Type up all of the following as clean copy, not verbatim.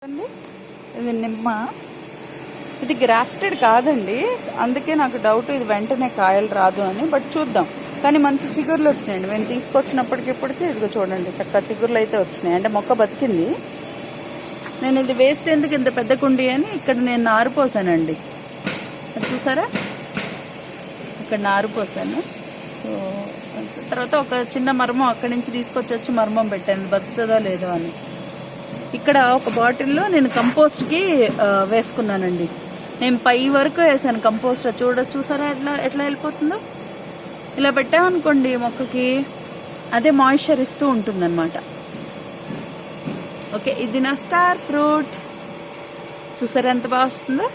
అండి ఇది నిమ్మ. ఇది గ్రాఫ్టెడ్ కాదండి, అందుకే నాకు డౌట్ ఇది వెంటనే కాయలు రాదు అని. బట్ చూద్దాం. కానీ మంచి చిగుర్లు వచ్చినాయండి మేము తీసుకొచ్చినప్పటికిప్పటికీ. ఇదిగో చూడండి, చక్కగా చిగుర్లు అయితే వచ్చినాయి, అంటే మొక్క బతికింది. నేను ఇది వేస్ట్ ఎందుకు ఇంత పెద్ద కుండి అని ఇక్కడ నేను నారు పోసానండి. అది చూసారా, ఇక్కడ నారు పోసాను. సో తర్వాత ఒక చిన్న మర్మం అక్కడి నుంచి తీసుకొచ్చి మర్మం పెట్టాను, బతుకుతుందో లేదో అని. ఇక్కడ ఒక బాటిల్లో నేను కంపోస్ట్కి వేసుకున్నానండి. నేను పై వరకు వేసాను కంపోస్ట్. చూసారా ఎట్లా వెళ్ళిపోతుందో. ఇలా పెట్టామనుకోండి మొక్కకి, అదే మాయిశ్చర్ ఇస్తూ ఉంటుందన్నమాట. ఓకే, ఇది నా స్టార్ ఫ్రూట్. చూసారా ఎంత బాగా వస్తుందో.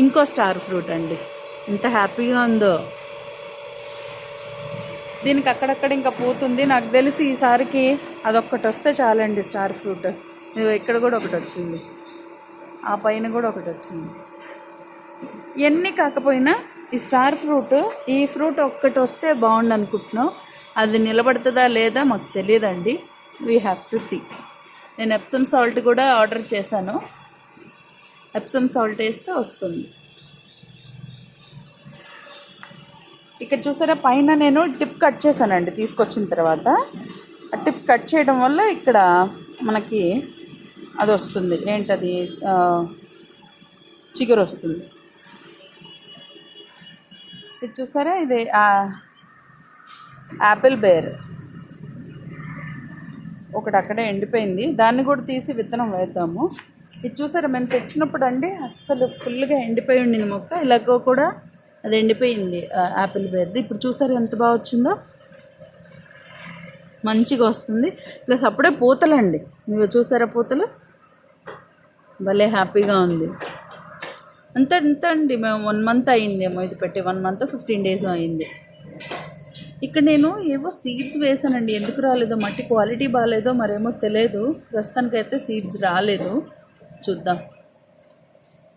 ఇంకో స్టార్ ఫ్రూట్ అండి, ఎంత హ్యాపీగా ఉందో. దీనికి అక్కడక్కడ ఇంకా పోతుంది. నాకు తెలిసి ఈసారికి అదొక్కటి వస్తే చాలండి స్టార్ ఫ్రూట్. ఇక్కడ కూడా ఒకటి వచ్చింది, ఆ పైన కూడా ఒకటి వచ్చింది. ఇవన్నీ కాకపోయినా ఈ స్టార్ ఫ్రూట్, ఈ ఫ్రూట్ ఒక్కటి వస్తే బాగుండు అనుకుంటున్నాం. అది నిలబడుతుందా లేదా మాకు తెలియదండి. We have to see. నేను ఎప్సమ్ సాల్ట్ కూడా ఆర్డర్ చేశాను. ఎప్సమ్ సాల్ట్ వేస్తే వస్తుంది. ఇక్కడ చూసారా, పైన నేను టిప్ కట్ చేశానండి తీసుకొచ్చిన తర్వాత. ఆ టిప్ కట్ చేయడం వల్ల ఇక్కడ మనకి అది వస్తుంది, ఏంటది, చిగురు వస్తుంది. ఇది చూసారా, ఇది యాపిల్ బేర్. ఒకటి అక్కడే ఎండిపోయింది, దాన్ని కూడా తీసి విత్తనం వేద్దాము. ఇది చూసారా, మేము తెచ్చినప్పుడు అండి అస్సలు ఫుల్గా ఎండిపోయి ఉండింది మొక్క. ఇలాగో కూడా అది ఎండిపోయింది యాపిల్ బేర్ది. ఇప్పుడు చూసారు ఎంత బాగా వచ్చిందో, మంచిగా వస్తుంది. ప్లస్ అప్పుడే పూతలండి, మీరు చూసారా పూతలు, భలే హ్యాపీగా ఉంది. అంత అండి. మేము 1 month అయిందేమో ఇది పెట్టి, 1 month 15 days అయింది. ఇక్కడ నేను ఏవో సీడ్స్ వేసానండి, ఎందుకు రాలేదో, మట్టి క్వాలిటీ బాగాలేదో మరేమో తెలియదు. ప్రస్తుతానికైతే సీడ్స్ రాలేదు, చూద్దాం.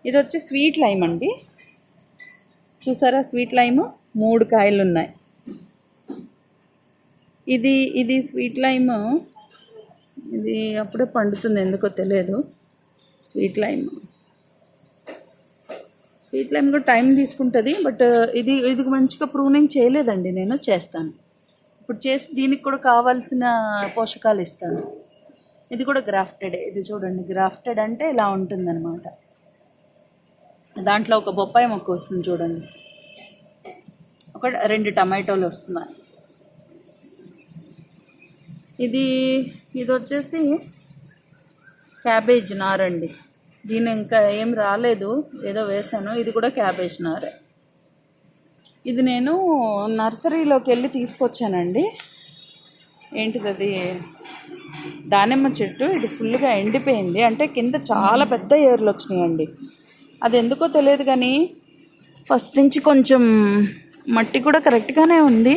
ఇది వచ్చి స్వీట్ లైమ్ అండి. చూసారా, స్వీట్ లైమ్ 3 కాయలు ఉన్నాయి. ఇది స్వీట్ లైమ్, ఇది అప్పుడే పండుతుంది, ఎందుకో తెలియదు. స్వీట్ లైమ్ కూడా టైం తీసుకుంటుంది. బట్ ఇది మంచిగా ప్రూనింగ్ చేయలేదండి, నేను చేస్తాను. ఇప్పుడు చేసి దీనికి కూడా కావాల్సిన పోషకాలు ఇస్తాను. ఇది కూడా గ్రాఫ్టెడే. ఇది చూడండి, గ్రాఫ్టెడ్ అంటే ఇలా ఉంటుందన్నమాట. దాంట్లో ఒక బొప్పాయి మొక్క వస్తుంది చూడండి, 2 టమాటోలు వస్తున్నాయి. ఇది వచ్చేసి క్యాబేజ్ నారండి. దీని ఇంకా ఏం రాలేదు, ఏదో వేసాను. ఇది కూడా క్యాబేజ్ నారే. ఇది నేను నర్సరీలోకి వెళ్ళి తీసుకొచ్చానండి. ఏంటిది అది, దానిమ్మ చెట్టు. ఇది ఫుల్గా ఎండిపోయింది, అంటే కింద చాలా పెద్ద ఏర్లు వచ్చినాయండి. అది ఎందుకో తెలియదు కానీ ఫస్ట్ నుంచి కొంచెం మట్టి కూడా కరెక్ట్గానే ఉంది,